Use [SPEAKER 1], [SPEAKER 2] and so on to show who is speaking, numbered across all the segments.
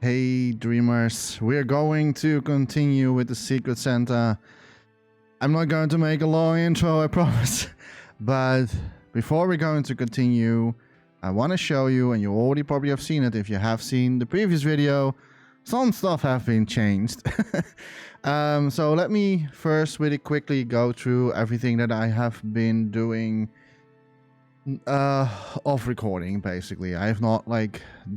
[SPEAKER 1] Hey dreamers, we're going to continue with the Secret Santa. I'm not going to make a long intro, I promise. But before we're going to continue, I want to show you, and you already probably have seen it if you have seen the previous video, some stuff have been changed. So let me first really quickly go through everything that I have been doing off recording. Basically, I have not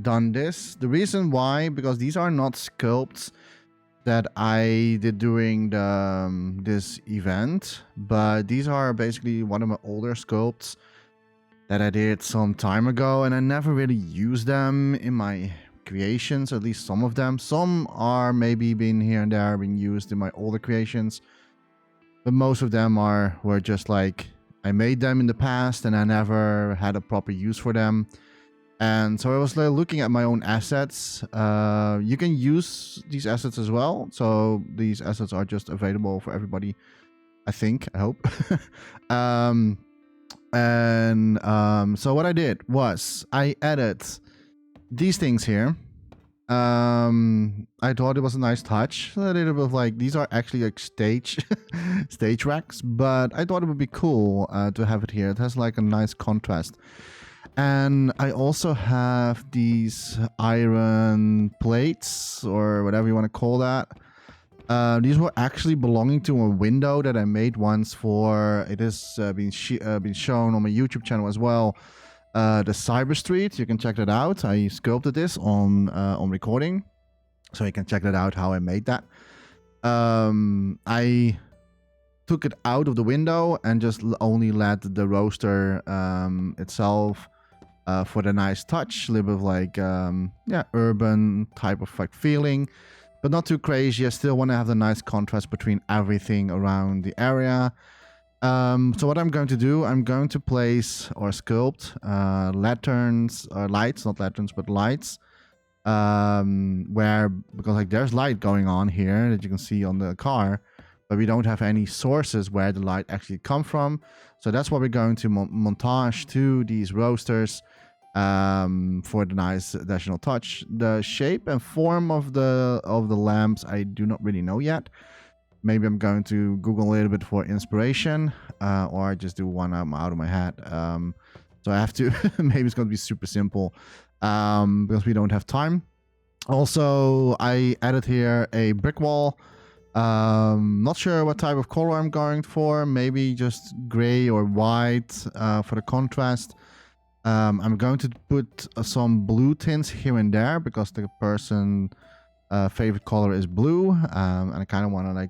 [SPEAKER 1] done this. The reason why, because these are not sculpts that I did during the this event, but these are basically one of my older sculpts that I did some time ago, and I never really used them in my creations, at least some of them. Some are maybe been here and there being used in my older creations, but most of them were just like I made them in the past and I never had a proper use for them. And so I was looking at my own assets. You can use these assets as well. So these assets are just available for everybody, I think, I hope. So what I did was I added these things here. I thought it was a nice touch. A little bit of these are actually like stage racks, but I thought it would be cool to have it here. It has like a nice contrast. And I also have these iron plates, or whatever you want to call that. These were actually belonging to a window that I made once for. It has been shown on my YouTube channel as well. The Cyber Street, you can check that out. I sculpted this on recording, so you can check that out how I made that. I took it out of the window and just only let the roaster itself for the nice touch, a little bit of urban type of feeling, but not too crazy. I still want to have the nice contrast between everything around the area. So what I'm going to do, I'm going to place or sculpt lanterns, or lights, not lanterns, but lights, because there's light going on here that you can see on the car, but we don't have any sources where the light actually come from. So that's what we're going to montage to these roasters for the nice additional touch. The shape and form of the lamps, I do not really know yet. Maybe I'm going to Google a little bit for inspiration, or just do one out of my head. So I have to, maybe it's going to be super simple, because we don't have time. Also, I added here a brick wall. Not sure what type of color I'm going for. Maybe just gray or white for the contrast. I'm going to put some blue tints here and there because the person favorite color is blue, and I kind of want to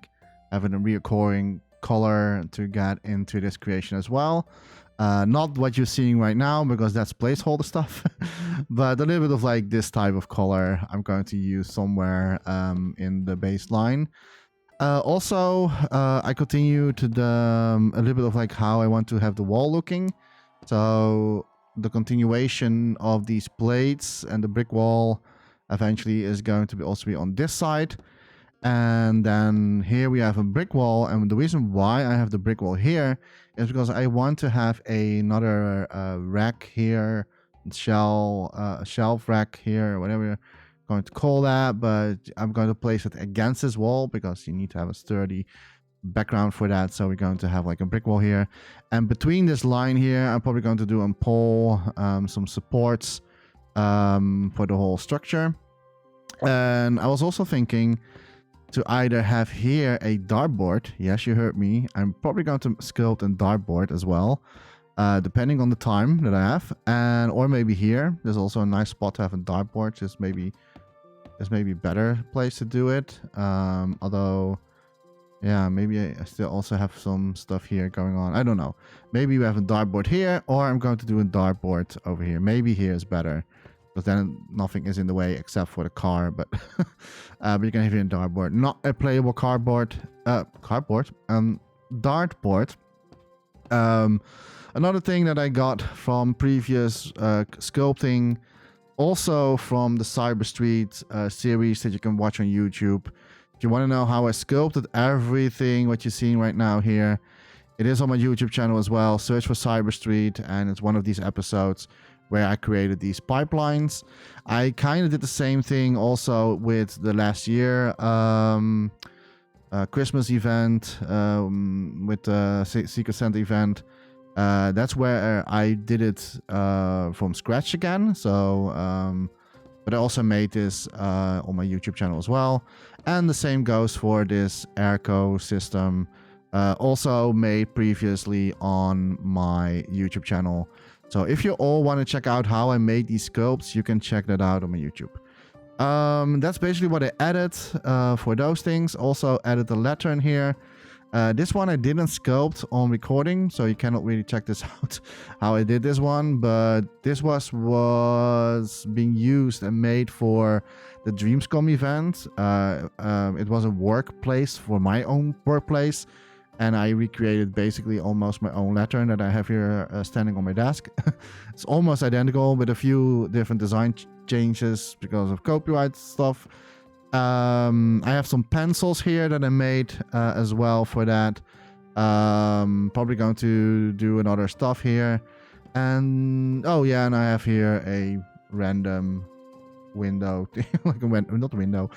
[SPEAKER 1] have a reoccurring color to get into this creation as well. Not what you're seeing right now, because that's placeholder stuff, but a little bit of this type of color I'm going to use somewhere in the baseline. Also, I continue to a little bit of how I want to have the wall looking. So the continuation of these plates and the brick wall eventually is going to also be on this side. And then here we have a brick wall, and the reason why I have the brick wall here is because I want to have another rack here, shelf rack here, whatever you're going to call that, but I'm going to place it against this wall because you need to have a sturdy background for that. So we're going to have a brick wall here, and between this line here I'm probably going to do a pole, some supports for the whole structure. And I was also thinking to either have here a dartboard. Yes, you heard me. I'm probably going to sculpt a dartboard as well, depending on the time that I have, or maybe here. There's also a nice spot to have a dartboard. Just maybe better place to do it. Although, yeah, maybe I still also have some stuff here going on. I don't know. Maybe we have a dartboard here, or I'm going to do a dartboard over here. Maybe here is better, because then nothing is in the way except for the car, but you can have it in dartboard, not a playable dartboard. Another thing that I got from previous sculpting, also from the Cyber Street series that you can watch on YouTube. If you want to know how I sculpted everything, what you're seeing right now here, it is on my YouTube channel as well. Search for Cyber Street, and it's one of these episodes where I created these pipelines. I kind of did the same thing also with the last year Christmas event, with the Secret Santa event. That's where I did it from scratch again. So, but I also made this on my YouTube channel as well. And the same goes for this airco system, also made previously on my YouTube channel. So if you all want to check out how I made these sculpts, you can check that out on my YouTube. That's basically what I added for those things. Also added the letter in here. This one I didn't sculpt on recording, so you cannot really check this out how I did this one, but this was being used and made for the Dreamscom event. It was a workplace for my own workplace, and I recreated basically almost my own letter that I have here standing on my desk. It's almost identical with a few different design changes because of copyright stuff. I have some pencils here that I made as well for that. Probably going to do another stuff here. And oh yeah, and I have here a random window, like not window,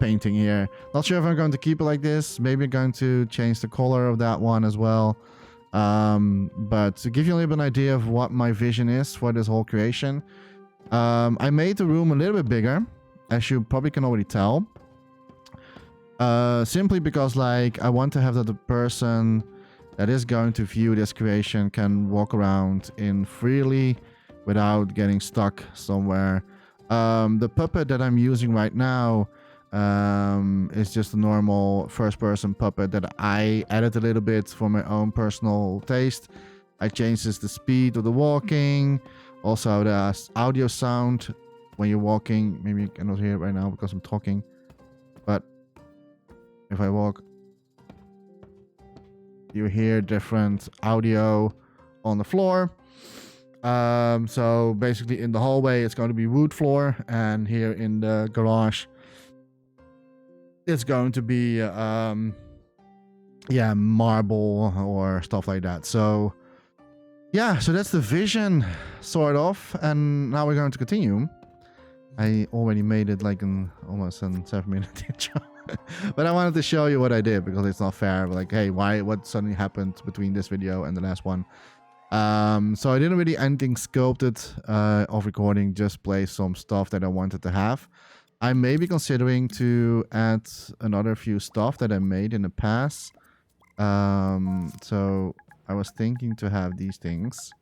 [SPEAKER 1] painting here. Not sure if I'm going to keep it like this. Maybe I'm going to change the color of that one as well. But to give you a little bit of an idea of what my vision is for this whole creation, I made the room a little bit bigger, as you probably can already tell. Simply because like I want to have that the person that is going to view this creation can walk around in freely without getting stuck somewhere. The puppet that I'm using right now is just a normal first-person puppet that I added a little bit for my own personal taste. I changed the speed of the walking, also the audio sound when you're walking. Maybe you cannot hear it right now because I'm talking, but if I walk, you hear different audio on the floor. So basically in the hallway it's going to be wood floor, and here in the garage it's going to be yeah, marble or stuff like that. So yeah, so that's the vision sort of, and now we're going to continue. I already made it like in almost a 7-minute intro. But I wanted to show you what I did because it's not fair. Like, hey, what suddenly happened between this video and the last one? So I didn't really anything sculpted of recording, just play some stuff that I wanted to have. I may be considering to add another few stuff that I made in the past. So I was thinking to have these things.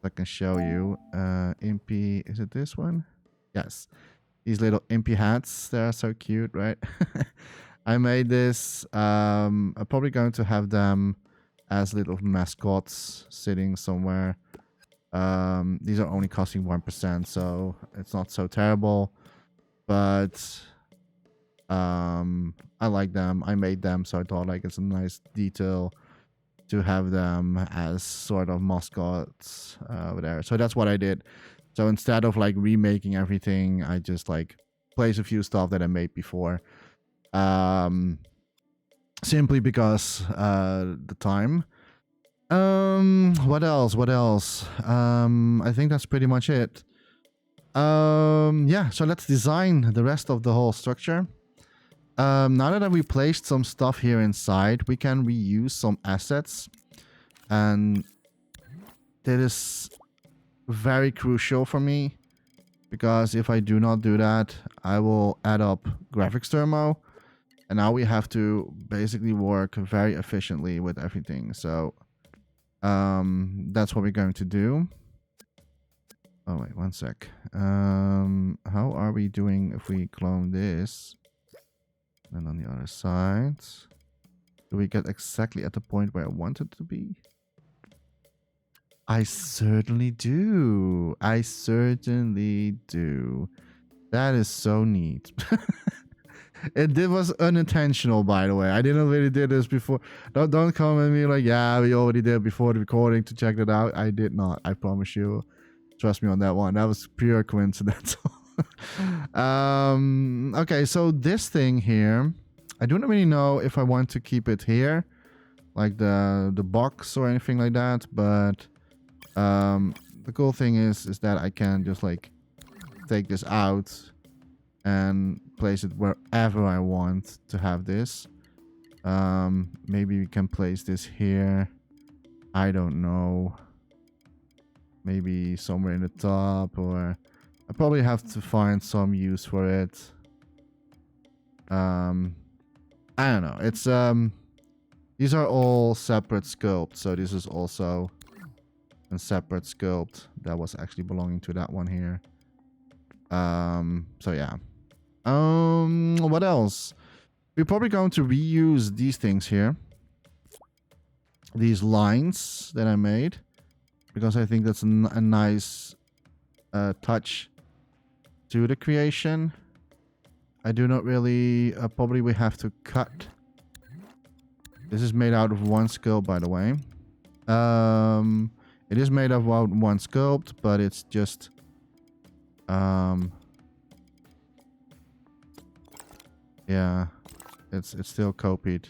[SPEAKER 1] I can show you. Impy, is it this one? Yes. These little impy hats, they're so cute, right? I made this. I'm probably going to have them as little mascots sitting somewhere. These are only costing 1%, so it's not so terrible. But I like them. I made them, so I thought like it's a nice detail to have them as sort of mascots over there. So that's what I did. So instead of like remaking everything, I just like placed a few stuff that I made before. Simply because the time. What else? I think that's pretty much it. Yeah, so let's design the rest of the whole structure. Now that we placed some stuff here inside, we can reuse some assets, and that is very crucial for me, because if I do not do that, I will add up graphics thermo, and now we have to basically work very efficiently with everything. So that's what we're going to do. Oh wait, one sec. How are we doing if we clone this? And on the other side, do we get exactly at the point where I want it to be? I certainly do. I certainly do. That is so neat. It was unintentional, by the way. I didn't really did this before. Don't come at me like, yeah, we already did before the recording to check that out. I did not. I promise you. Trust me on that one. That was pure coincidence. Okay, so this thing here, I don't really know if I want to keep it here, like the box or anything like that, but the cool thing is that I can just like take this out and place it wherever I want to have this. Maybe we can place this here. I don't know. Maybe somewhere in the top, or I probably have to find some use for it. I don't know. It's these are all separate sculpts, so this is also a separate sculpt that was actually belonging to that one here. So yeah. What else? We're probably going to reuse these things here. These lines that I made, because I think that's a nice touch to the creation. I do not really... probably we have to cut. This is made out of one sculpt, by the way. It is made of one sculpt, but it's just... yeah, it's still copied.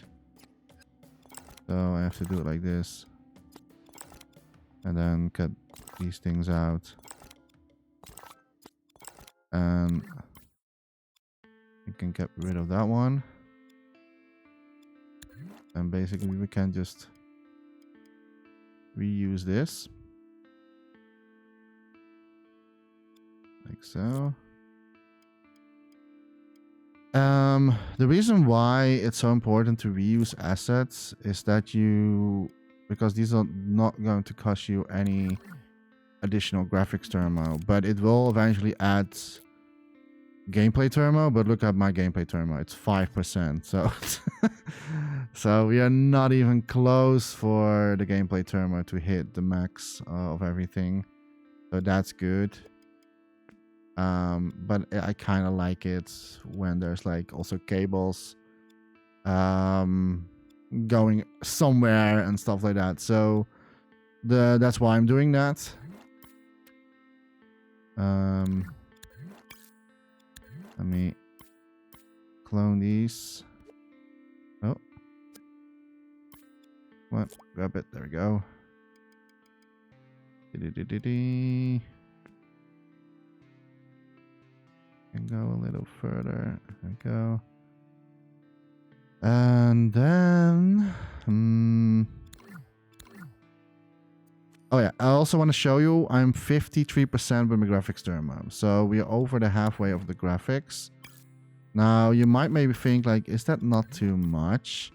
[SPEAKER 1] So I have to do it like this. And then cut these things out. And we can get rid of that one. And basically we can just reuse this. Like so. The reason why it's so important to reuse assets is that because these are not going to cost you any additional graphics turbo, but it will eventually add gameplay turbo. But look at my gameplay turbo, it's 5%, so so we are not even close for the gameplay turbo to hit the max of everything, so that's good. But I kind of like it when there's like also cables going somewhere and stuff like that. So that's why I'm doing that. Let me clone these. Oh, what? Grab it. There we go. And go a little further. There we go. And then oh yeah, I also want to show you I'm 53% with my graphics turbo. So we are over the halfway of the graphics. Now you might maybe think like, is that not too much?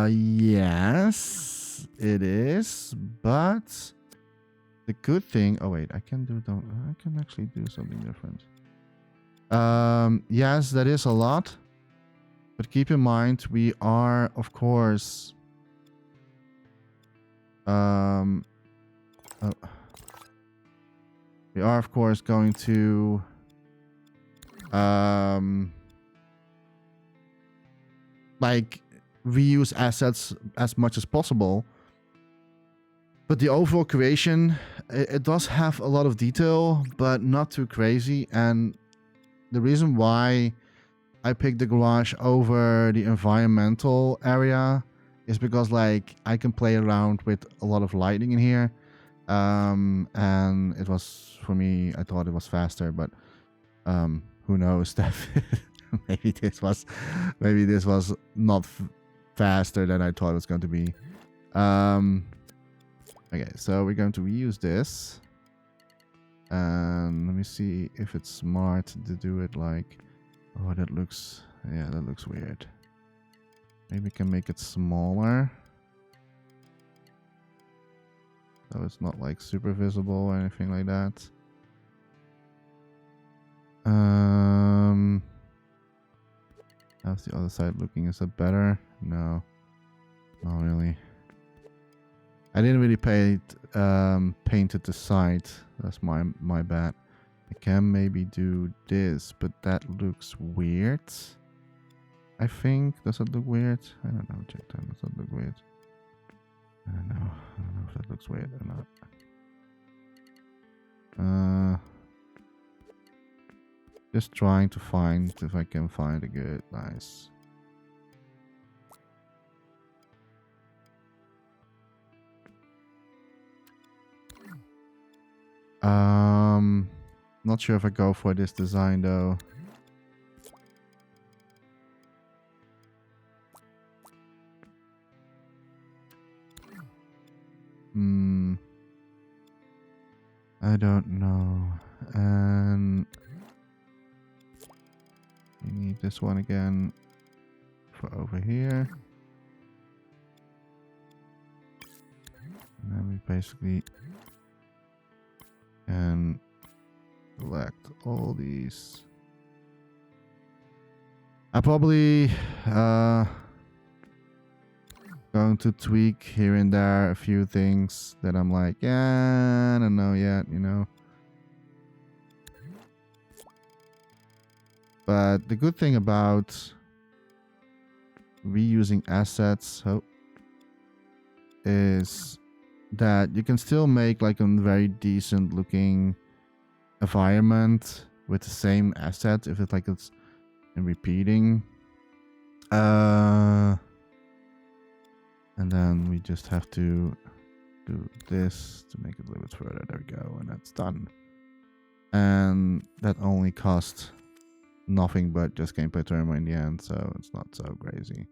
[SPEAKER 1] Yes, it is, but the good thing, oh wait, I can actually do something different. Yes, that is a lot, but keep in mind we are of course we are of course going to like reuse assets as much as possible. But the overall creation, it does have a lot of detail, but not too crazy. And the reason why I picked the garage over the environmental area is because like I can play around with a lot of lighting in here. And it was, for me, I thought it was faster, but who knows that maybe this was not faster than I thought it was going to be. Okay, so we're going to reuse this. And let me see if it's smart to do it like... Oh, that looks... Yeah, that looks weird. Maybe we can make it smaller. So it's not like super visible or anything like that. How's the other side looking? Is that better? No. Not really. I didn't really painted the side. That's my bad. I can maybe do this, but that looks weird. I think. Does that look weird? I don't know. Jechta, does that look weird? I don't know if that looks weird or not. Just trying to find if I can find a good, nice. Not sure if I go for this design though. I don't know. And we need this one again for over here. And then we basically can select all these. I probably going to tweak here and there a few things that I'm like, yeah, I don't know yet, you know. But the good thing about reusing assets is that you can still make like a very decent looking environment with the same assets if it's like it's in repeating. And then we just have to do this to make it a little bit further. There we go, and that's done. And that only cost nothing but just gameplay turmoil in the end, so it's not so crazy.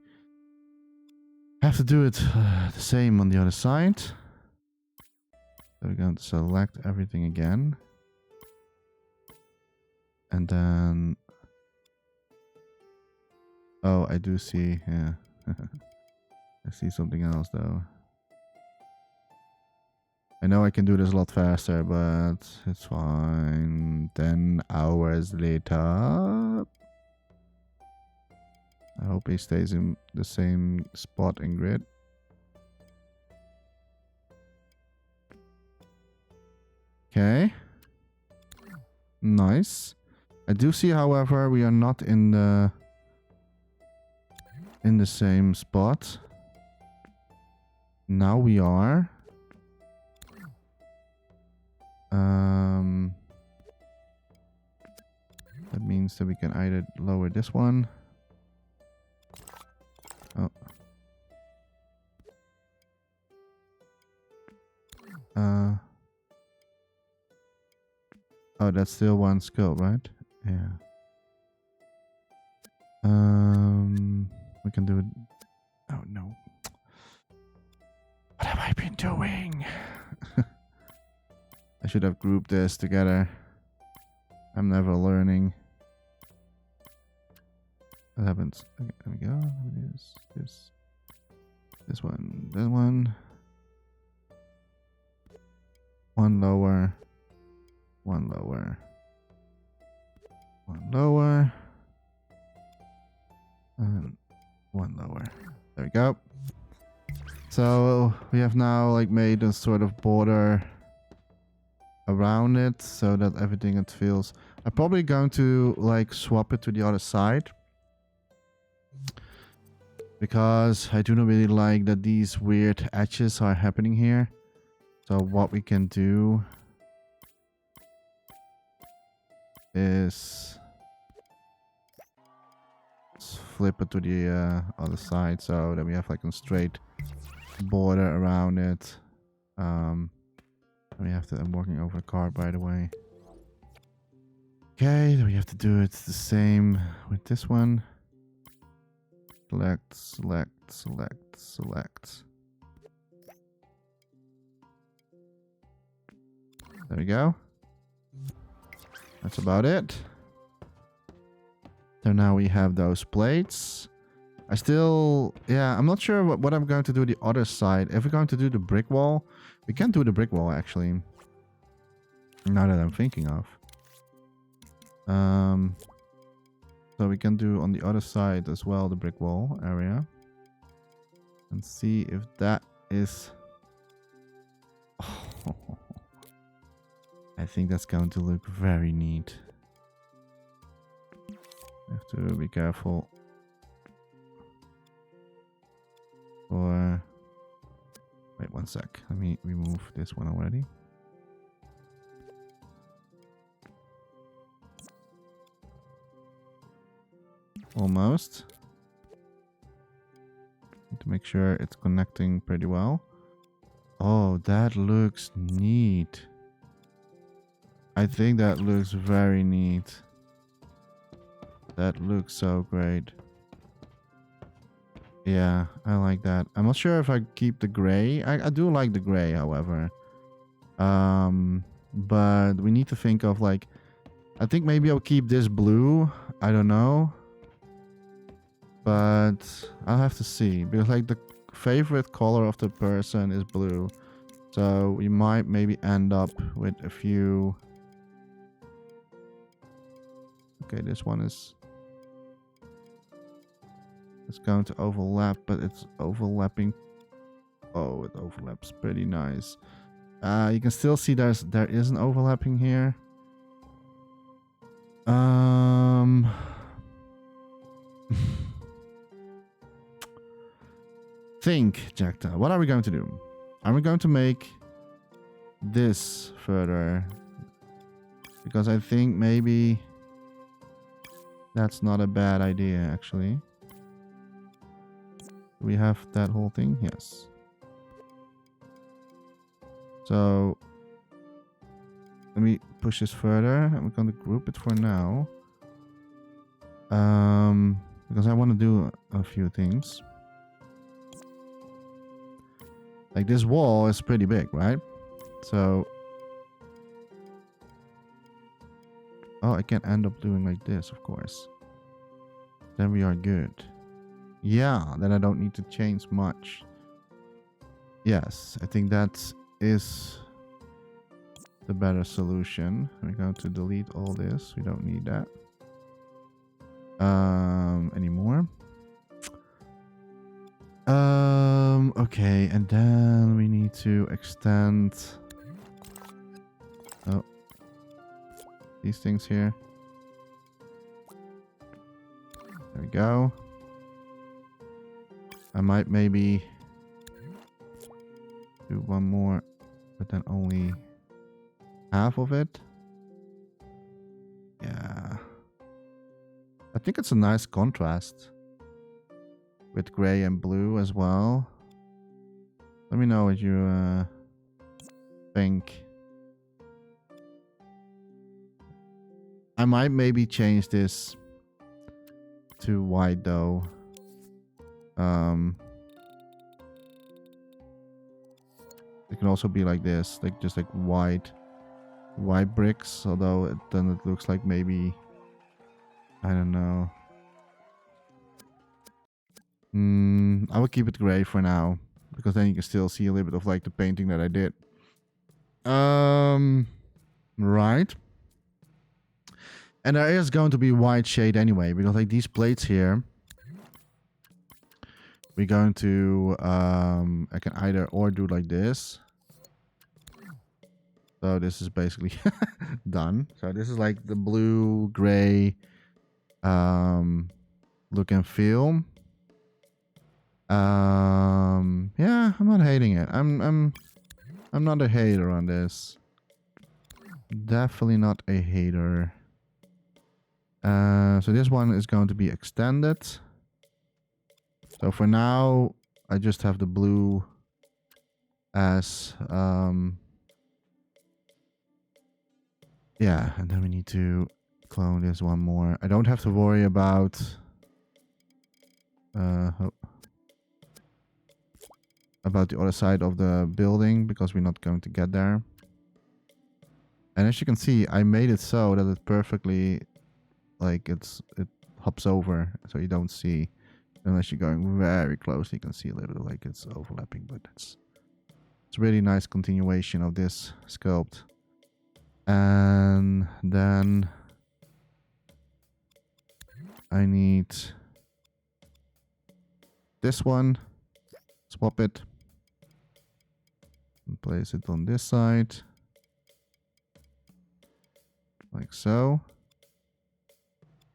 [SPEAKER 1] Have to do it the same on the other side. So we're going to select everything again. And then... Oh, I do see, yeah. I see something else though. I know I can do this a lot faster, but it's fine. 10 hours later. I hope he stays in the same spot in grid. Okay. Nice. I do see, however, we are not in the same spot. Now we are. That means that we can either lower this one. Oh. Oh, that's still one scope, right? Yeah. We can do it. Oh no. What have I been doing? I should have grouped this together. I'm never learning. What happens? Okay, there we go. This one, that one. One lower. One lower. One lower. And one lower. There we go. So we have now like made a sort of border around it so that everything it feels. I'm probably going to like swap it to the other side because I do not really like that these weird edges are happening here. So what we can do is flip it to the other side so that we have like a straight border around it. We have to, I'm walking over a car, by the way. Okay, then we have to do it the same with this one. Select, select, select, select. There we go. That's about it. So now we have those plates. I still, yeah, I'm not sure what I'm going to do the other side. If we're going to do the brick wall, we can do the brick wall actually. Now that I'm thinking of. So we can do on the other side as well the brick wall area. And see if that is... Oh, I think that's going to look very neat. Have to be careful. Or... Wait one sec. Let me remove this one already. Almost. Need to make sure it's connecting pretty well. Oh, that looks neat. I think that looks very neat. That looks so great. Yeah, I like that. I'm not sure if I keep the gray. I do like the gray, however. But we need to think of like, I think maybe I'll keep this blue. I don't know. But I'll have to see. Because like the favorite color of the person is blue. So we might maybe end up with a few. Okay, this one is. It's going to overlap, but it's overlapping. Oh, it overlaps pretty nice. You can still see there is an overlapping here. Think, Jechta. What are we going to do? Are we going to make this further? Because I think maybe that's not a bad idea, actually. We have that whole thing? Yes. So let me push this further. And we're going to group it for now. Because I want to do a few things. Like this wall is pretty big, right? So... Oh, I can end up doing like this, of course. Then we are good. Yeah, then I don't need to change much. Yes, I think that is the better solution. We're going to delete all this. We don't need that anymore. Okay, and then we need to extend these things here. There we go. I might maybe do one more, but then only half of it. Yeah. I think it's a nice contrast with gray and blue as well. Let me know what you think. I might maybe change this to white though. It can also be like this, like just like white bricks. Although then it looks like maybe, I don't know. I will keep it gray for now because then you can still see a little bit of like the painting that I did. Right. And there is going to be white shade anyway because like these plates here. We're going to, I can either or do like this. So this is basically done. So this is like the blue, gray, look and feel. Yeah, I'm not hating it. I'm not a hater on this. Definitely not a hater. So this one is going to be extended. So for now, I just have the blue as, yeah, and then we need to clone this one more. I don't have to worry about, the other side of the building because we're not going to get there. And as you can see, I made it so that it perfectly, like it hops over, so you don't see. Unless you're going very close, you can see a little bit like it's overlapping, but it's really nice continuation of this sculpt. And then I need this one. Swap it. And place it on this side. Like so.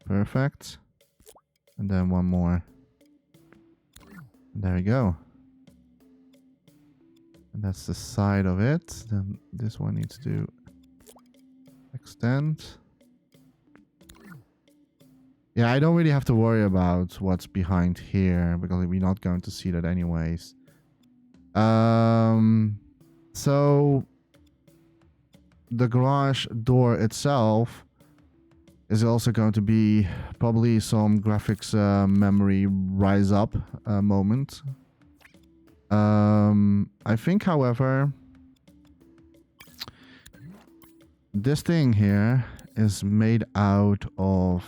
[SPEAKER 1] Perfect. And then one more. There we go. And that's the side of it. Then this one needs to extend. Yeah, I don't really have to worry about what's behind here because we're not going to see that anyways. So the garage door itself is also going to be probably some graphics memory rise up moment. I think, however, this thing here is made out of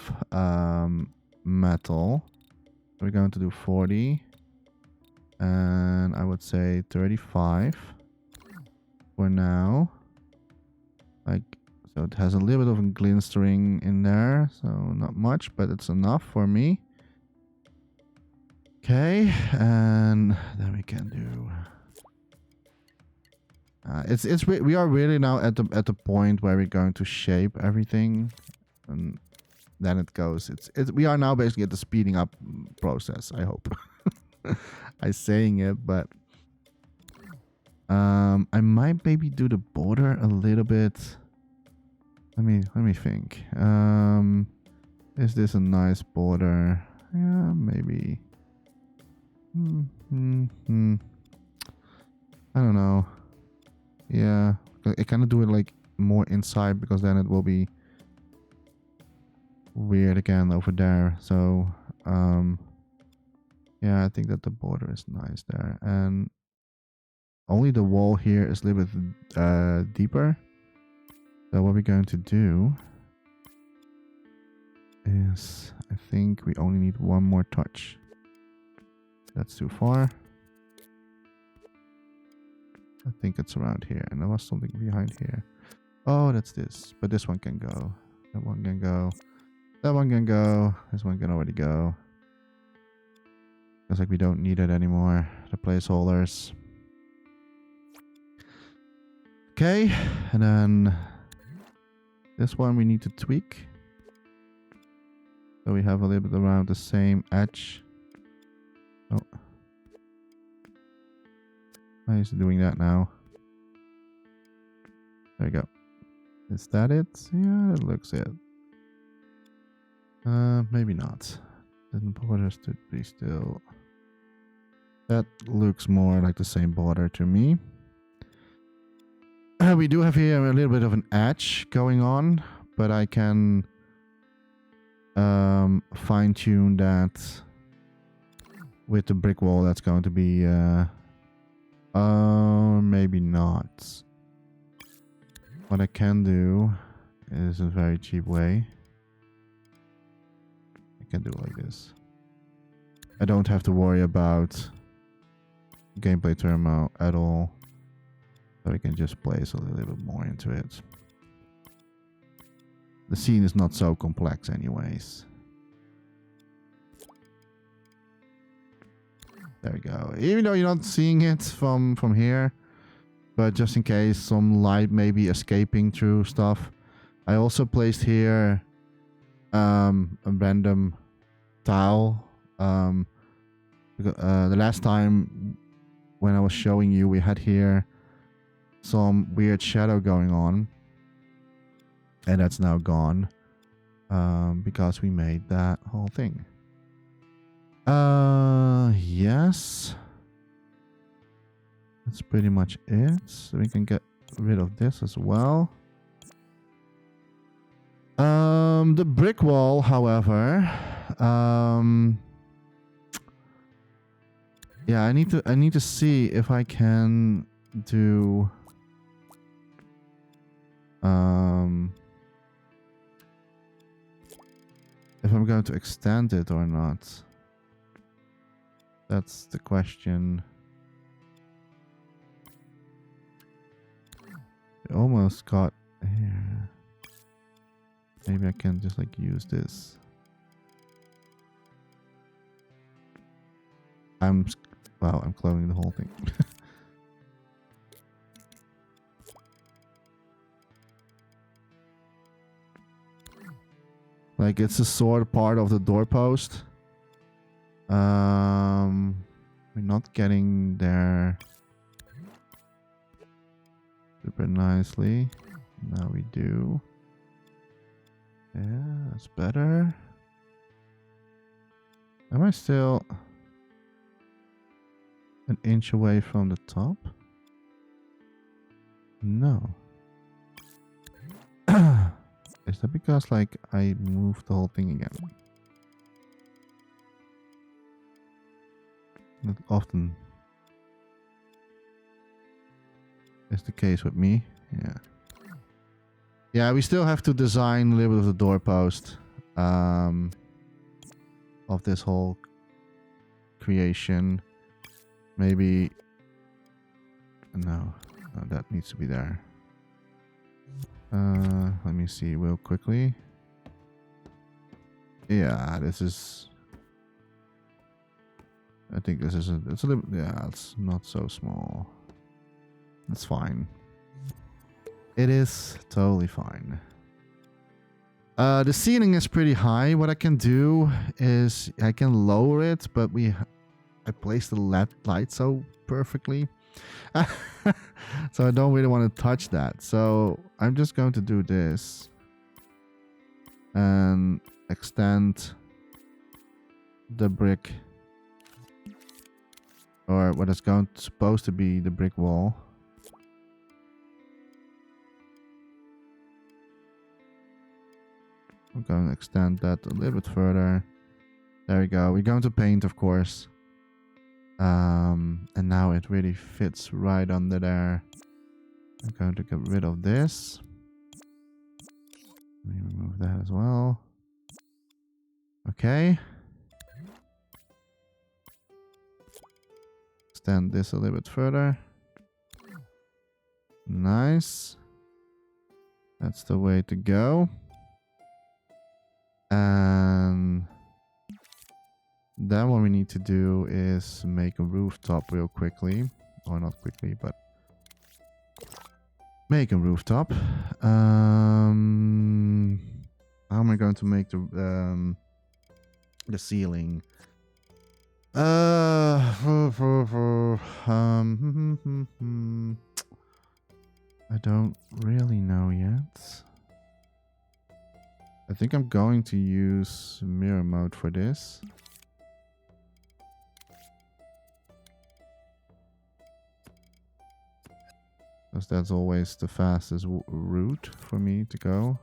[SPEAKER 1] metal. We're going to do 40. And I would say 35 for now. Like, so it has a little bit of a glistering in there. So not much, but it's enough for me. Okay, and then we can do... we are really now at the point where we're going to shape everything, and then it goes. We are now basically at the speeding up process. I hope. I'm saying it, but I might maybe do the border a little bit. Let me think. Is this a nice border? Yeah, maybe. I don't know. Yeah, I kind of do it like more inside because then it will be weird again over there. So, yeah, I think that the border is nice there, and only the wall here is a little bit deeper. So what we're going to do is, I think we only need one more touch. That's too far. I think it's around here, and there was something behind here. Oh, that's this, but this one can go. That one can go. That one can go. This one can already go. Looks like we don't need it anymore. The placeholders. Okay, and then this one we need to tweak. So we have a little bit around the same edge. Oh. Why is it doing that now? There we go. Is that it? Yeah, that looks it. Maybe not. The border should be still... That looks more like the same border to me. We do have here a little bit of an edge going on, but I can fine-tune that with the brick wall. That's going to be maybe not. What I can do is a very cheap way. I can do it like this. I don't have to worry about gameplay turmoil at all. So we can just place a little bit more into it. The scene is not so complex anyways. There we go. Even though you're not seeing it from here, but just in case some light may be escaping through stuff, I also placed here a random tile. The last time when I was showing you, we had here some weird shadow going on, and that's now gone because we made that whole thing. Yes, that's pretty much it. So we can get rid of this as well. The brick wall, however, yeah, I need to see if I can do if I'm going to extend it or not. That's the question. It almost got here. Maybe I can just like use this. Wow, I'm cloning the whole thing. Like it's a sort part of the doorpost. We're not getting there super nicely. Now we do. Yeah, that's better. Am I still an inch away from the top? No. Is that because like I moved the whole thing again? Not often is the case with me. Yeah. Yeah, we still have to design a little bit of the doorpost of this whole creation. Maybe no, that needs to be there. Let me see real quickly. Yeah, this is. I think this is it's a little. Yeah, it's not so small. That's fine. It is totally fine. The ceiling is pretty high. What I can do is I can lower it, but I placed the light so perfectly. So I don't really want to touch that. So I'm just going to do this and extend the brick, or what is supposed to be the brick wall. I'm going to extend that a little bit further. There we go. We're going to paint, of course. And now it really fits right under there. I'm going to get rid of this. Let me remove that as well. Okay. Extend this a little bit further. Nice. That's the way to go. And then what we need to do is make a rooftop real quickly. Or not quickly, but make a rooftop. How am I going to make the ceiling? I don't really know yet. I think I'm going to use mirror mode for this. Because that's always the fastest route for me to go.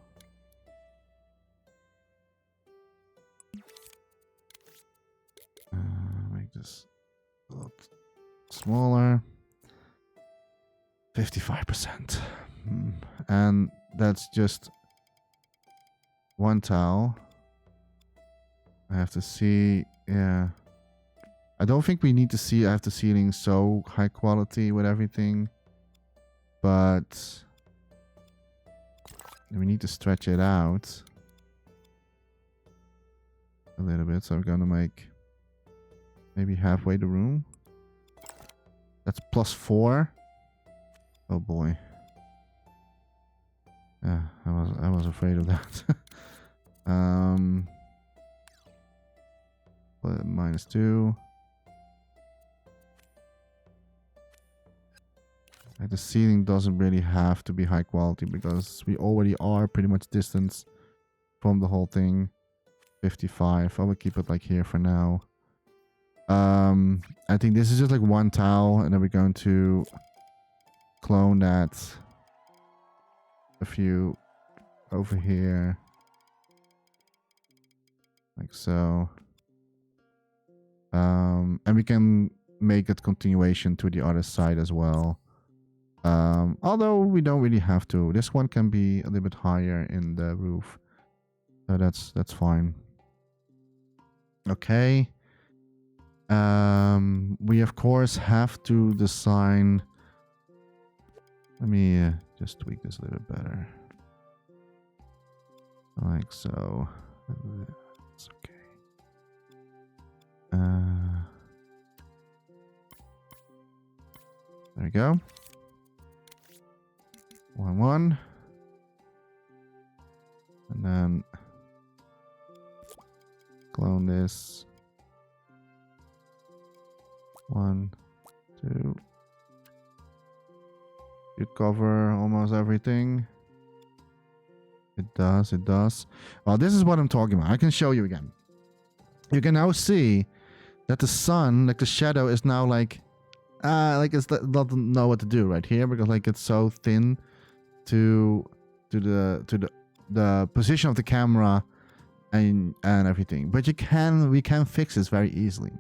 [SPEAKER 1] Make this a lot smaller. 55%. And that's just one tile. I have to see, yeah. I don't think we need to see, I have the ceiling so high quality with everything. But we need to stretch it out a little bit. So I'm going to make maybe halfway the room. That's +4. Oh boy. Yeah, I was afraid of that. -2. Like the ceiling doesn't really have to be high quality because we already are pretty much distance from the whole thing. 55. I will keep it like here for now. I think this is just like one tile, and then we're going to clone that a few over here, like so. And we can make it continuation to the other side as well. Although we don't really have to. This one can be a little bit higher in the roof, so that's fine. Okay. We of course have to design. Let me just tweak this a little bit better, like so. It's okay. There we go. 1, 1. And then clone this. 1, 2. Should cover almost everything. It does, it does. Well, this is what I'm talking about. I can show you again. You can now see that the sun, like the shadow, is now like it doesn't know what to do right here because like it's so thin to to the position of the camera and everything. But we can fix this very easily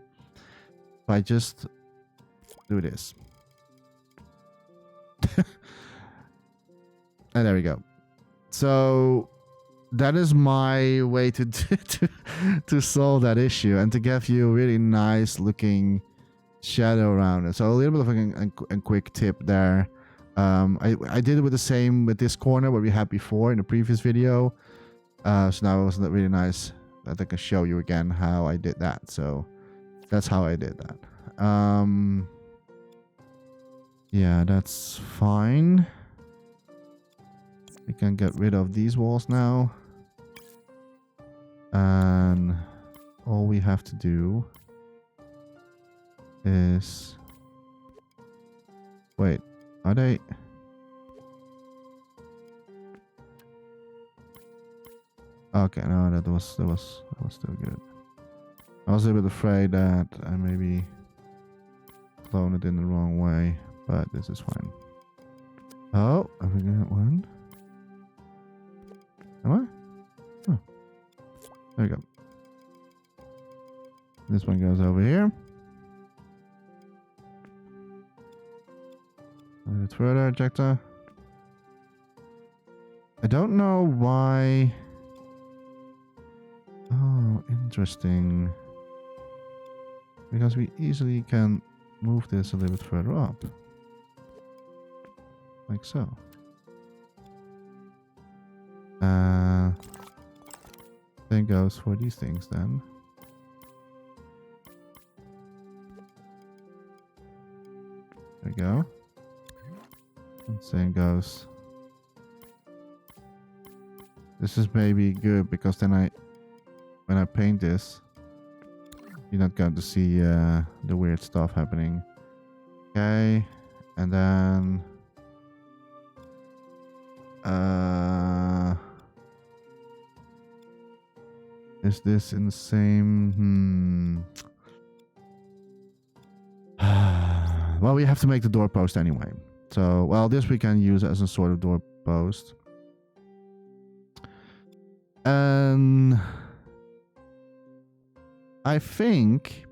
[SPEAKER 1] by just do this. And there we go. So that is my way to solve that issue and to give you a really nice looking shadow around it. So a little bit of a quick tip there. I did it with the same with this corner what we had before in the previous video. So now it was really nice that I can show you again how I did that. So that's how I did that. Yeah, that's fine. We can get rid of these walls now. And all we have to do is... Wait, are they... Okay, no, that was still good. I was a little bit afraid that I maybe cloned it in the wrong way, but this is fine. Oh, have we got one? Am I? Oh. There we go. This one goes over here. A little bit further, Jechta. I don't know why. Oh, interesting. Because we easily can move this a little bit further up. Like so. Same goes for these things then. There we go. And same goes. This is maybe good because then when I paint this, you're not going to see the weird stuff happening. Okay, and then is this in the same? Well, we have to make the doorpost anyway. So, well, this we can use as a sort of doorpost. And I think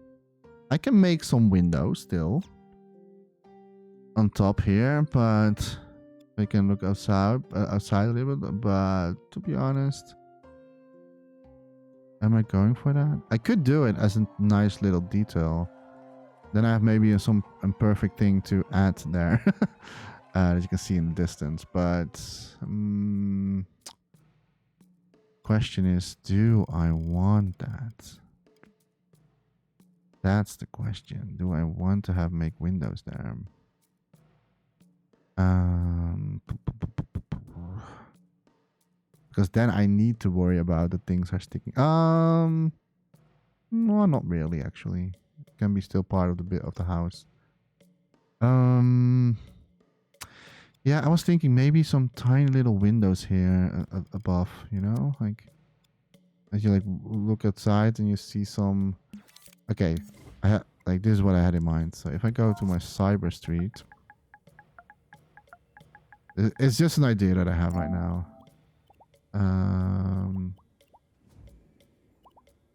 [SPEAKER 1] I can make some windows still on top here, but we can look outside a little bit. But to be honest, am I going for that? I could do it as a nice little detail. Then I have maybe some imperfect thing to add there that you can see in the distance. But question is, do I want that? That's the question. Do I want to make windows there? Because then I need to worry about the things are sticking. No, not really actually. It can be still part of the bit of the house. Yeah, I was thinking maybe some tiny little windows here above, you know, like as you like look outside and you see some. Okay, like this is what I had in mind. So if I go to my cyber street, it's just an idea that I have right now.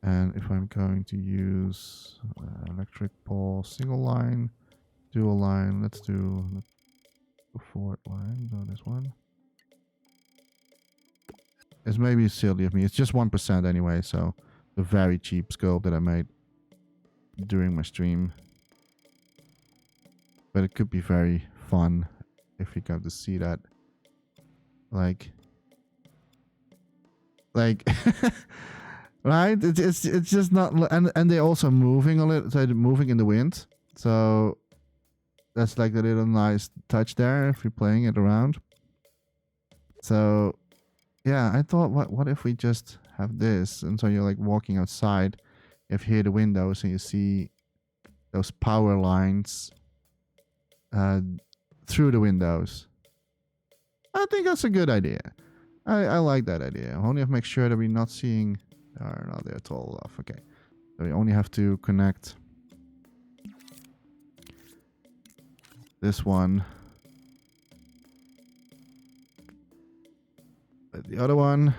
[SPEAKER 1] And if I'm going to use electric pole, single line, dual line, let's do the fourth line. So this one. It's maybe silly of me. It's just 1% anyway, so a very cheap sculpt that I made during my stream. But it could be very fun if you got to see that. Like right? It's just not, and they're also moving a little, so they're moving in the wind. So that's like a little nice touch there if you're playing it around. So yeah, I thought, what if we just have this, and so you're like walking outside, you hear the windows and you see those power lines through the windows. I think that's a good idea. I like that idea. I only have to make sure that we're not seeing. No, they're tall off. Okay, so we only have to connect this one the other one.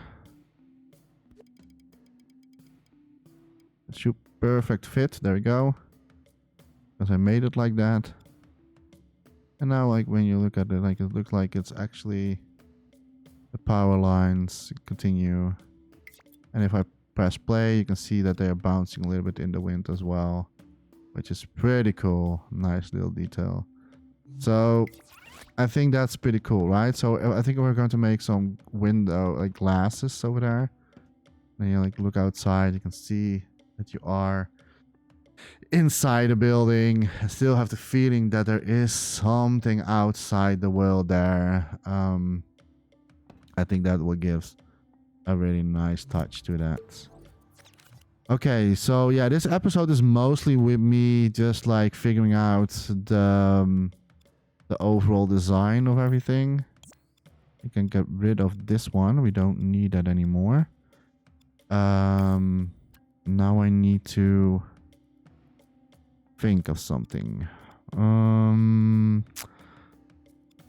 [SPEAKER 1] It should perfect fit. There we go. Because I made it like that. And now, like, when you look at it, like, it looks like it's actually the power lines continue. And if I press play, you can see that they are bouncing a little bit in the wind as well, which is pretty cool. Nice little detail. So I think that's pretty cool, right? So I think we're going to make some window, like, glasses over there. And you, like, look outside, you can see that you are inside the building. I still have the feeling that there is something outside the world there. I think that will give a really nice touch to that. Okay, so yeah, this episode is mostly with me just like figuring out the overall design of everything. You can get rid of this one. We don't need that anymore. Now I need to think of something.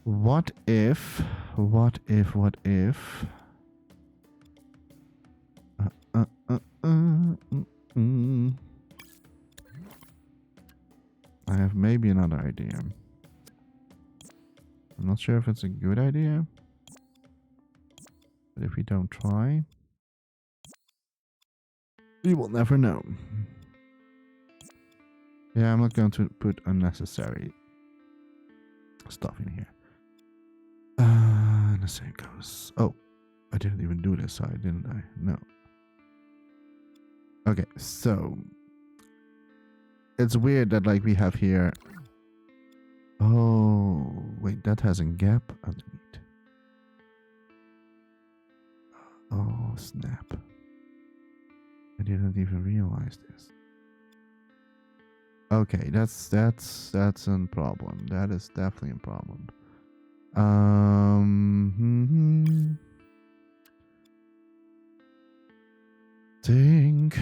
[SPEAKER 1] What if I have maybe another idea. I'm not sure if it's a good idea, but if we don't try, we will never know. Yeah, I'm not going to put unnecessary stuff in here. And the same goes. Oh, I didn't even do this side, didn't I? No. Okay, so it's weird that like we have here. Oh, wait, that has a gap underneath. Oh, snap. I didn't even realize this. Okay, that's a problem. That is definitely a problem. Think.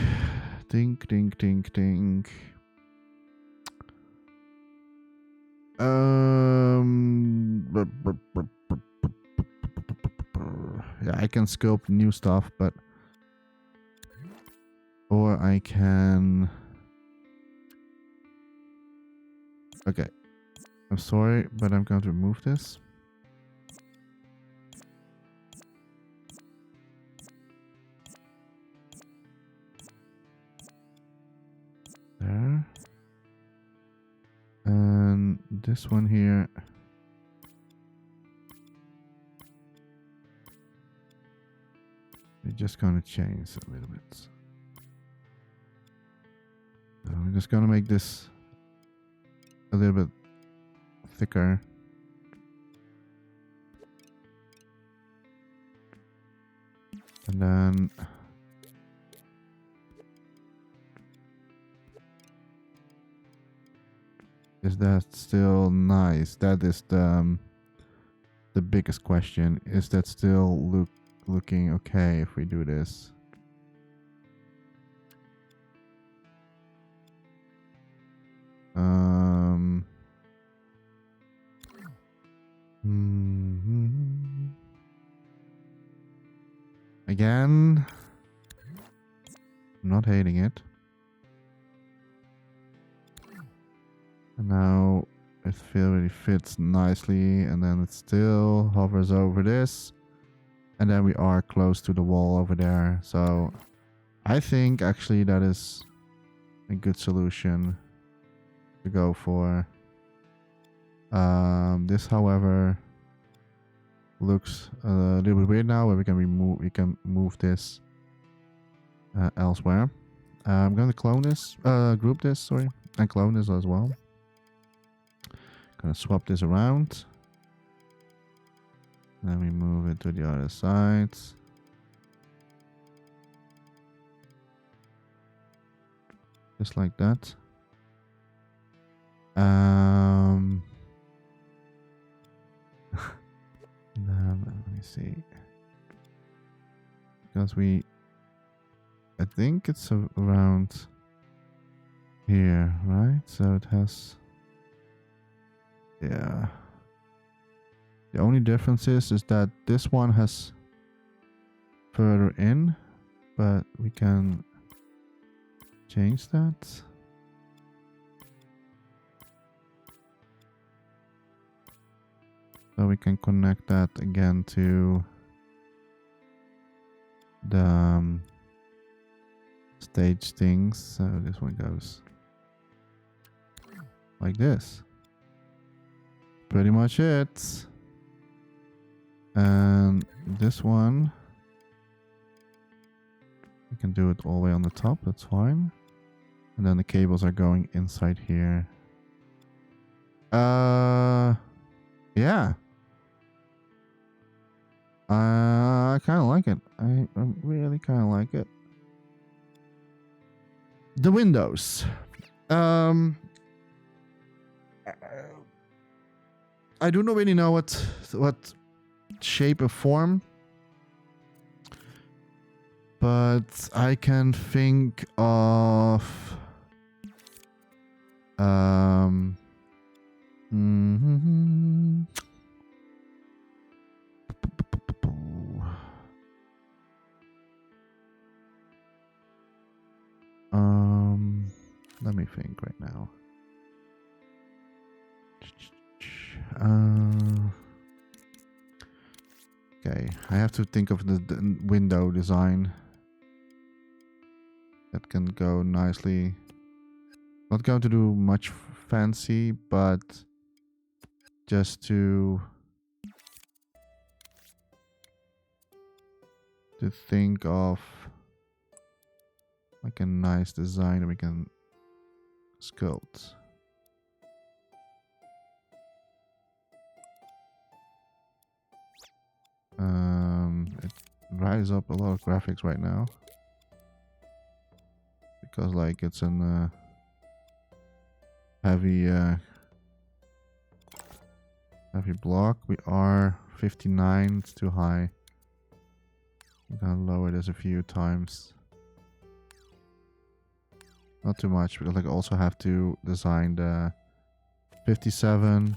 [SPEAKER 1] Yeah, I can sculpt new stuff, but or I can. Okay, I'm sorry, but I'm going to remove this. There. And this one here. We're just going to change a little bit. So I'm just going to make this a little bit thicker. And then is that still nice? That is the biggest question. Is that still looking okay if we do this? Again, I'm not hating it. And now it really fits nicely, and then it still hovers over this, and then we are close to the wall over there. So I think actually that is a good solution to go for. This, however, looks a little bit weird now, where we can move this elsewhere. I'm going to clone this, group this, sorry, and clone this as well. Gonna swap this around. Then we move it to the other side. Just like that. Then let me see. Because I think it's around here, right? So it has. Yeah. The only difference is that this one has further in, but we can change that. So we can connect that again to the stage things. So this one goes like this. Pretty much it. And this one, we can do it all the way on the top. That's fine. And then the cables are going inside here. Yeah. I kind of like it. I really kind of like it. The windows. I do not really know what shape or form, but I can think of let me think right now. Okay, I have to think of the window design that can go nicely. Not going to do much fancy, but just to think of like a nice design that we can sculpt. It rises up a lot of graphics right now because like it's an heavy block. We are 59. It's too high. I'm gonna lower this a few times. Not too much because like I also have to design the 57.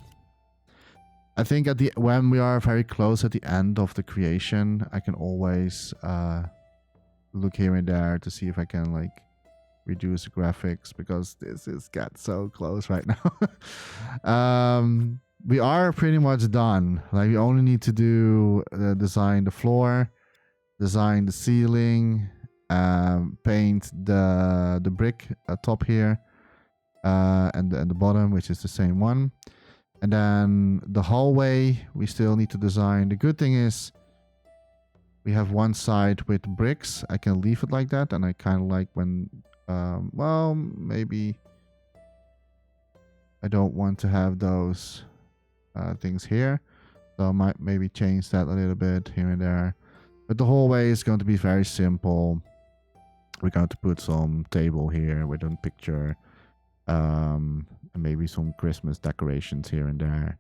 [SPEAKER 1] I think when we are very close at the end of the creation, I can always look here and there to see if I can like reduce the graphics because this is get so close right now. We are pretty much done. Like we only need to do design the floor, design the ceiling, paint the brick top here, and the bottom, which is the same one. And then the hallway, we still need to design. The good thing is we have one side with bricks. I can leave it like that. And I kind of like when, well, maybe I don't want to have those things here. So I might maybe change that a little bit here and there. But the hallway is going to be very simple. We're going to put some table here with a picture. And maybe some Christmas decorations here and there.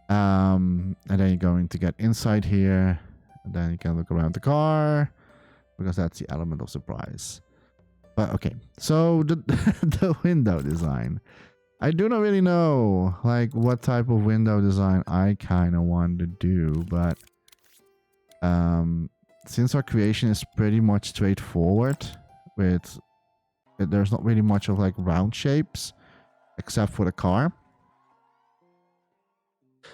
[SPEAKER 1] And then you're going to get inside here. And then you can look around the car. Because that's the element of surprise. But okay. So the window design. I do not really know like what type of window design I kind of want to do. But since our creation is pretty much straightforward. There's not really much of like round shapes. Except for the car.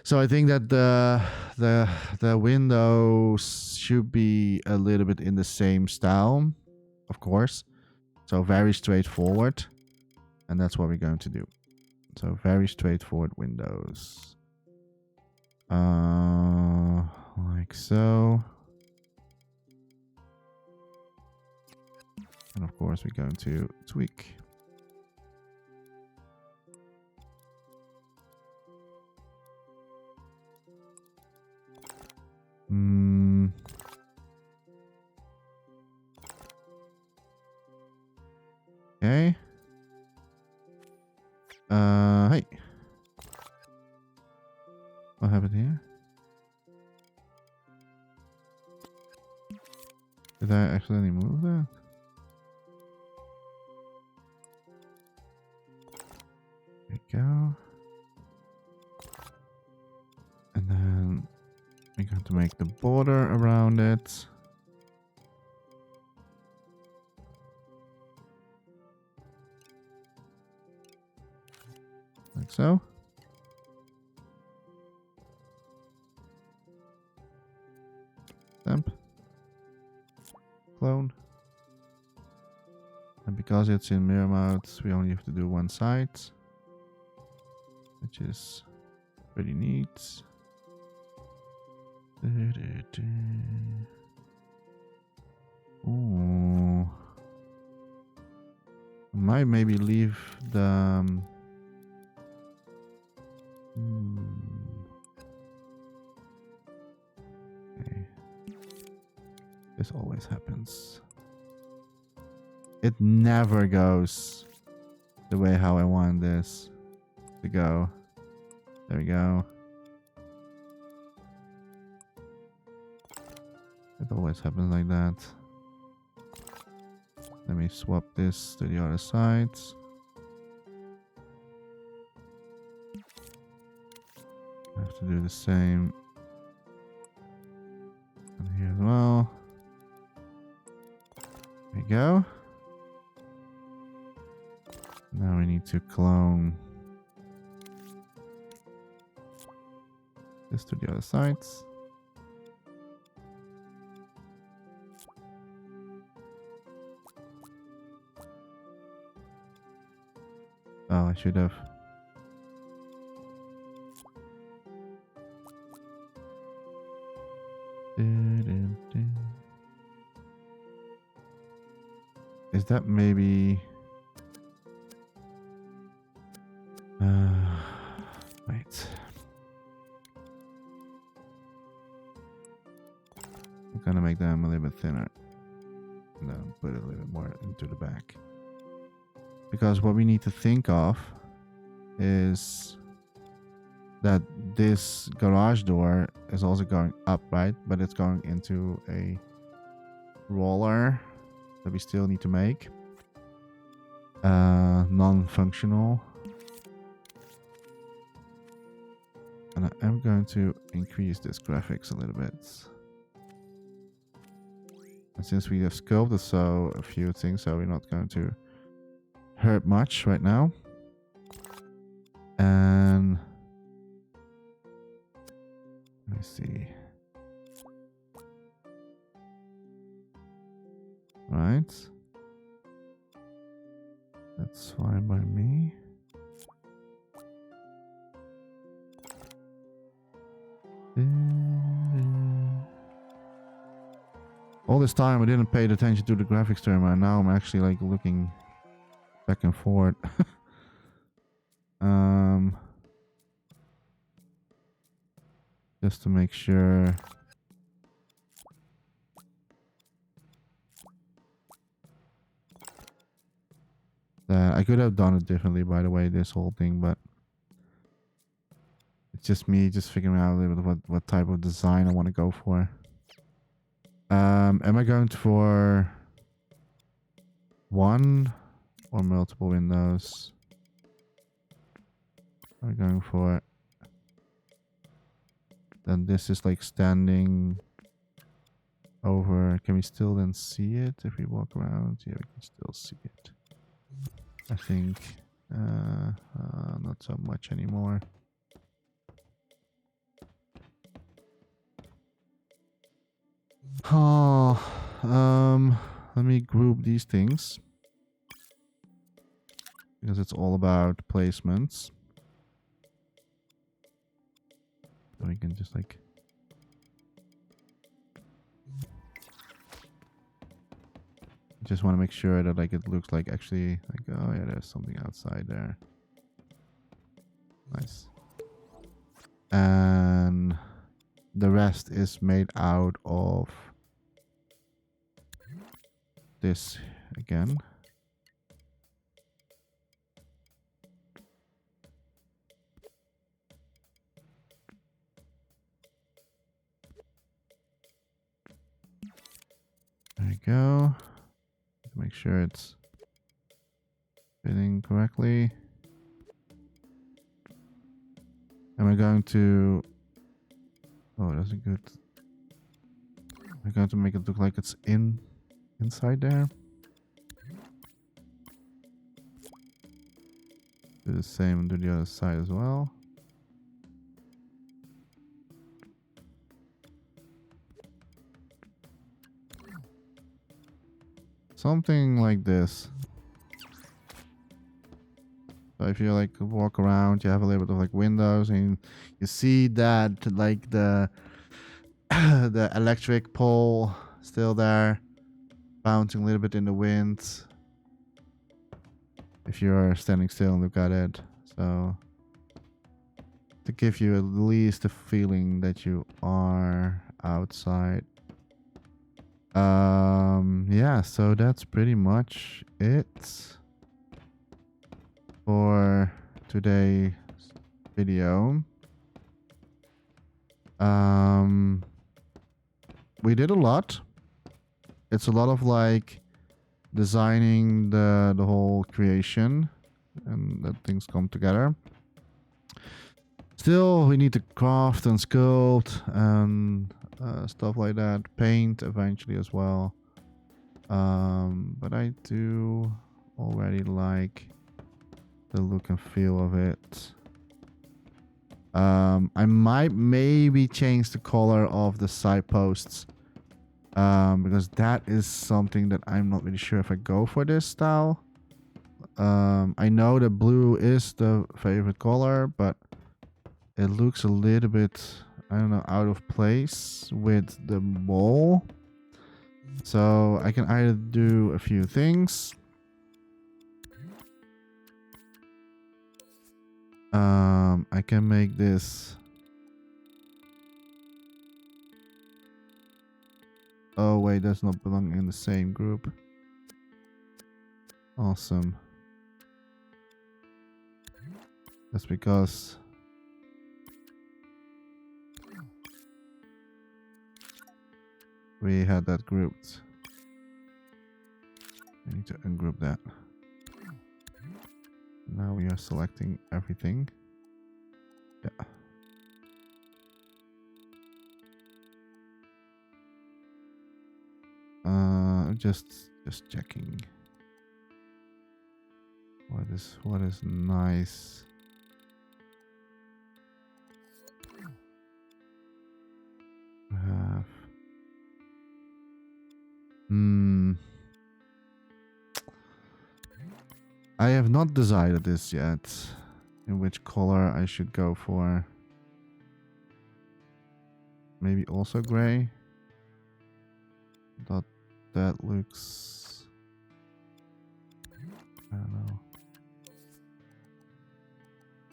[SPEAKER 1] So I think that the windows should be a little bit in the same style, of course. So very straightforward. And that's what we're going to do. So very straightforward windows. Like so. And of course we're going to tweak. Okay. Hey. What happened here? Did I accidentally move that? There we go. And then we're going to make the border around it. like so. Stamp. Clone. And because it's in mirror mode, we only have to do one side, which is pretty neat. Ooh. I might maybe leave the okay. This always happens. It never goes the way how I want this to go. There we go. It always happens like that. Let me swap this to the other side. I have to do the same on here as well. There we go. Now we need to clone this to the other sides. Oh, I should have. Is that maybe... wait. I'm gonna make them a little bit thinner. And then put it a little bit more into the back. Because what we need to think of is that this garage door is also going up, right? But it's going into a roller that we still need to make. Non-functional. And I am going to increase this graphics a little bit. And since we have sculpted so a few things, so we're not going to hurt much right now. And let me see. Right. That's fine by me. All this time I didn't pay attention to the graphics term, and now I'm actually like looking back and forth. Just to make sure. That I could have done it differently, by the way, this whole thing, but it's just me just figuring out a little bit what type of design I want to go for. Am I going for one or multiple windows? I'm going for... Then this is like standing over. Can we still then see it if we walk around? Yeah, we can still see it. I think not so much anymore. Oh, let me group these things because it's all about placements. So we can just like just want to make sure that like it looks like actually like, oh yeah, there's something outside there. Nice. And the rest is made out of this again. There we go. Make sure it's fitting correctly. Am I going to... Oh, that's a good... I'm going to make it look like it's inside there. Do the same to the other side as well. Something like this. So if you like walk around, you have a little bit of like windows, and you see that like the the electric pole still there, bouncing a little bit in the wind. If you're standing still and look at it, so to give you at least a feeling that you are outside. Yeah, so that's pretty much it for today's video. We did a lot. It's a lot of like designing the whole creation and that things come together. Still, we need to craft and sculpt and stuff like that. Paint eventually as well. But I do already like the look and feel of it. I might maybe change the color of the side posts. Because that is something that I'm not really sure if I go for this style. I know that blue is the favorite color, but it looks a little bit, I don't know, out of place with the wall. So I can either do a few things. I can make this. Oh wait, does not belong in the same group. Awesome. That's because we had that grouped. I need to ungroup that. Now we are selecting everything. Yeah. Just checking. What is nice. Have. I have not decided this yet. In which color I should go for. Maybe also gray. That looks, I don't know,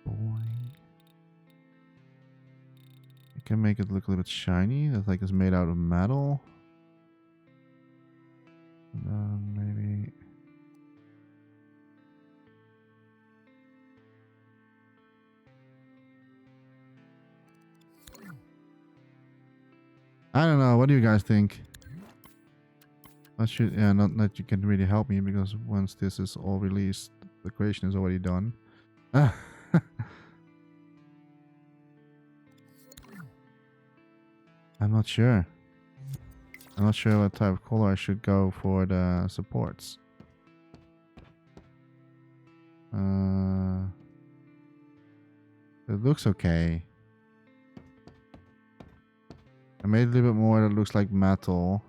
[SPEAKER 1] boring. You can make it look a little bit shiny. That's like it's made out of metal. And then maybe I don't know. What do you guys think? Not that you can really help me, because once this is all released, the creation is already done. I'm not sure. I'm not sure what type of color I should go for the supports. It looks okay. I made a little bit more that looks like metal.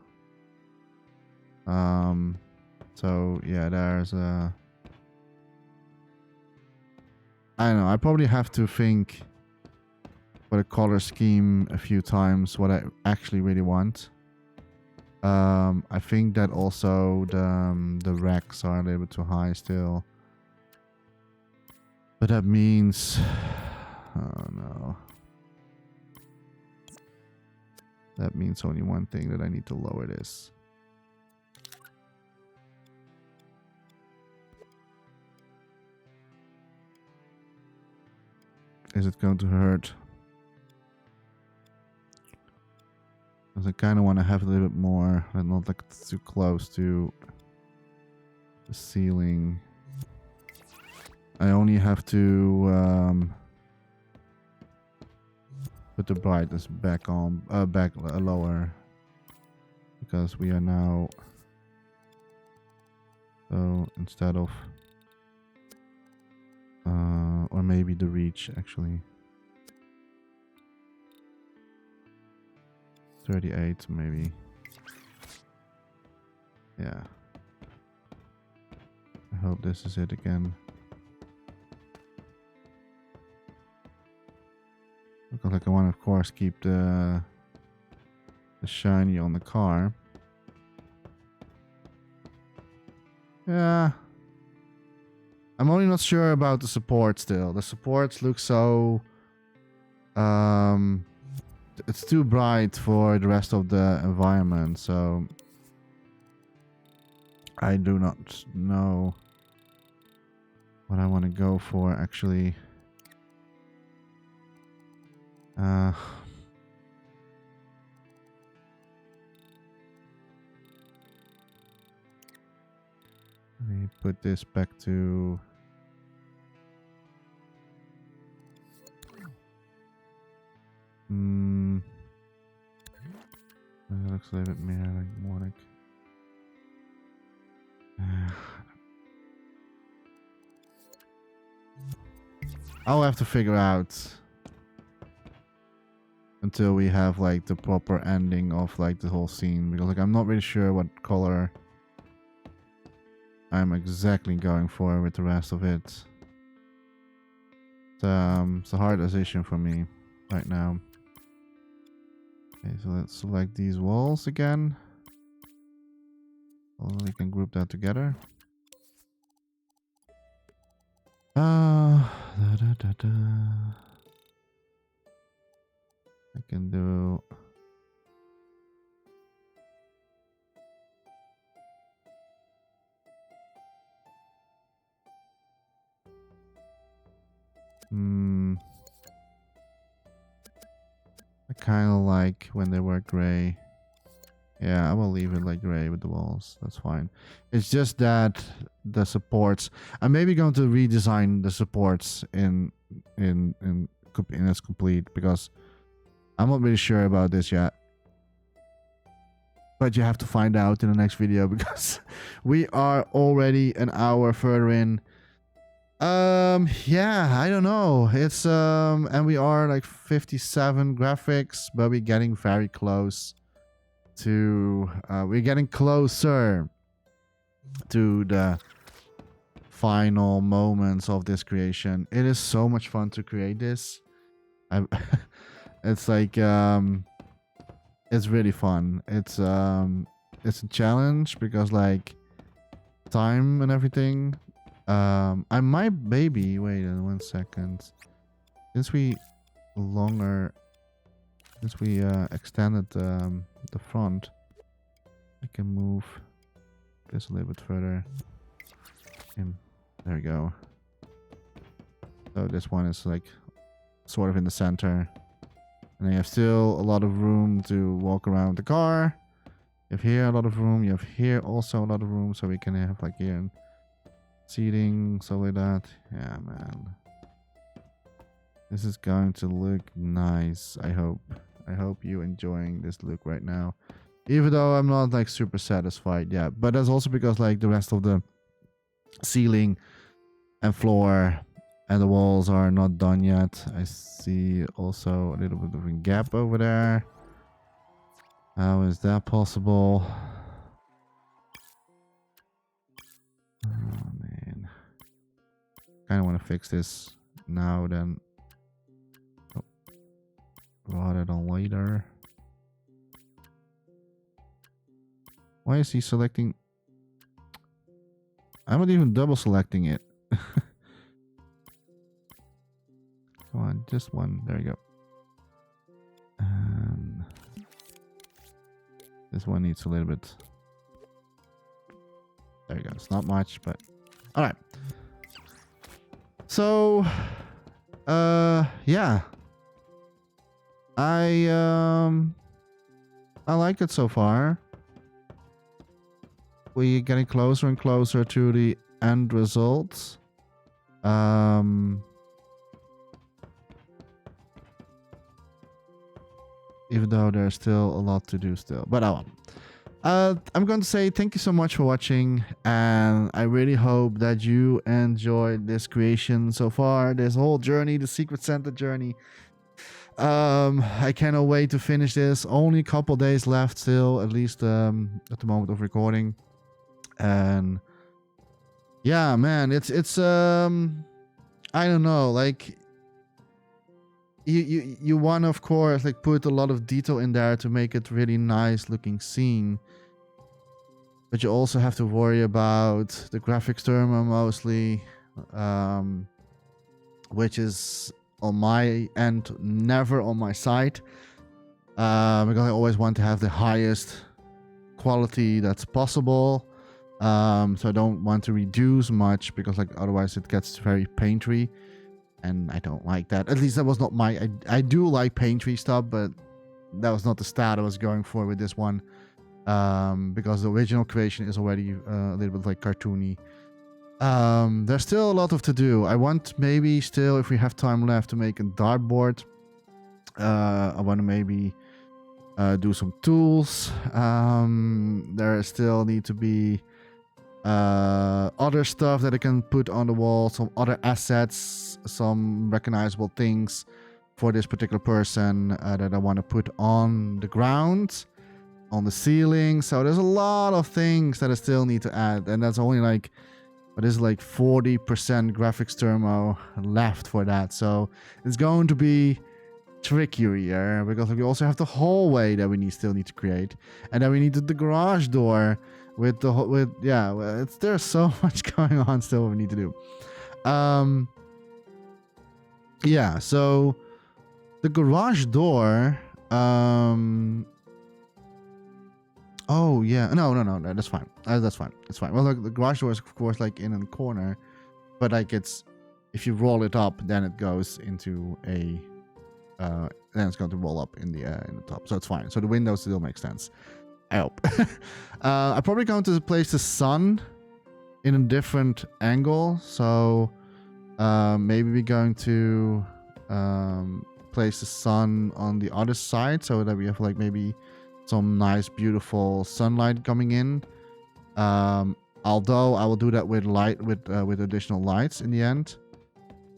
[SPEAKER 1] So yeah, there's a. I don't know. I probably have to think for the color scheme a few times what I actually really want. I think that also the racks are a little bit too high still. But that means, oh no. That means only one thing, that I need to lower this. Is it going to hurt? Because I kind of want to have a little bit more, and not like too close to the ceiling. I only have to put the brightness back on, lower, because we are now. So instead of or maybe the reach actually. 38 maybe. Yeah. I hope this is it again. Looks like I want to, of course, keep the shiny on the car. Yeah. I'm only not sure about the support still. The supports look so... it's too bright for the rest of the environment, so... I do not know what I want to go for, actually. Let me put this back to... That looks a little bit more like... I'll have to figure out until we have like the proper ending of like the whole scene, because like I'm not really sure what color I'm exactly going for with the rest of it. It's a hard decision for me right now. Okay, so let's select these walls again. Well, we can group that together. I can do... I kind of like when they were gray. Yeah, I will leave it like gray with the walls. That's fine. It's just that the supports... I'm maybe going to redesign the supports in its complete, because I'm not really sure about this yet. But you have to find out in the next video, because we are already an hour further in. Yeah, I don't know. It's and we are like 57 graphics, but we're getting very close to we're getting closer to the final moments of this creation. It is so much fun to create this. It's like it's really fun. It's a challenge because like time and everything. I might maybe wait 1 second. Since we extended the front, I can move this a little bit further. There we go. So this one is like sort of in the center, and you have still a lot of room to walk around the car. You have here a lot of room. You have here also a lot of room, so we can have like here seating, so like that. Yeah, man. This is going to look nice. I hope you enjoying this look right now. Even though I'm not like super satisfied yet. But that's also because like the rest of the ceiling and floor and the walls are not done yet. I see also a little bit of a gap over there. How is that possible? Oh man. Kinda wanna fix this now then. Rather than later. Why is he selecting? I'm not even double selecting it. Come on, just one. There you go. And this one needs a little bit. There you go. It's not much, but all right. So, yeah. I like it so far. We're getting closer and closer to the end result. Even though there's still a lot to do still. But I'm going to say thank you so much for watching, and I really hope that you enjoyed this creation so far, this whole journey, the Secret Santa journey. I cannot wait to finish this. Only a couple days left still, at least at the moment of recording. And yeah, man, it's I don't know, like you want to, of course, like put a lot of detail in there to make it really nice looking scene, but you also have to worry about the graphics terminal mostly, which is on my end never on my side, because I always want to have the highest quality that's possible. So I don't want to reduce much, because like otherwise it gets very paintery, and I don't like that. At least that was not my... I do like paintery stuff, but that was not the style I was going for with this one, because the original creation is already a little bit like cartoony. There's still a lot of to do. I want maybe still, if we have time left, to make a dartboard. I want to maybe do some tools. There still need to be other stuff that I can put on the wall, some other assets, some recognizable things for this particular person that I want to put on the ground, on the ceiling. So there's a lot of things that I still need to add, and that's only like, what is it, like 40% graphics thermo left for that. So it's going to be trickier here, because we also have the hallway that we still need to create, and then we need the garage door with there's so much going on still we need to do. Yeah, so the garage door, oh yeah, no, that's fine. That's fine. It's fine. Well, look, the garage door is of course like in a corner, but like it's, if you roll it up, then it goes into a then it's going to roll up in the top, so it's fine. So the windows still make sense, I hope. I'm probably going to place the sun in a different angle, so maybe we're going to place the sun on the other side, so that we have like maybe some nice beautiful sunlight coming in. Although I will do that with with additional lights in the end.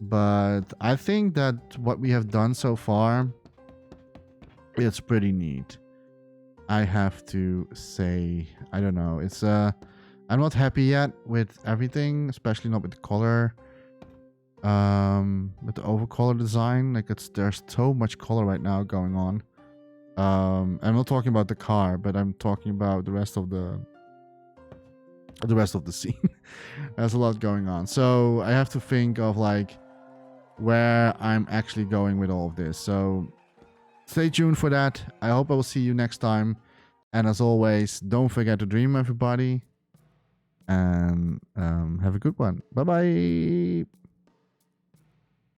[SPEAKER 1] But I think that what we have done so far, it's pretty neat. I have to say, I don't know. It's I'm not happy yet with everything, especially not with the color. With the overcolor design, like there's so much color right now going on. I'm not talking about the car, but I'm talking about the rest of the scene. There's a lot going on, so I have to think of like where I'm actually going with all of this. So stay tuned for that. I hope I will see you next time, and as always, don't forget to dream, everybody, and have a good one. Bye bye.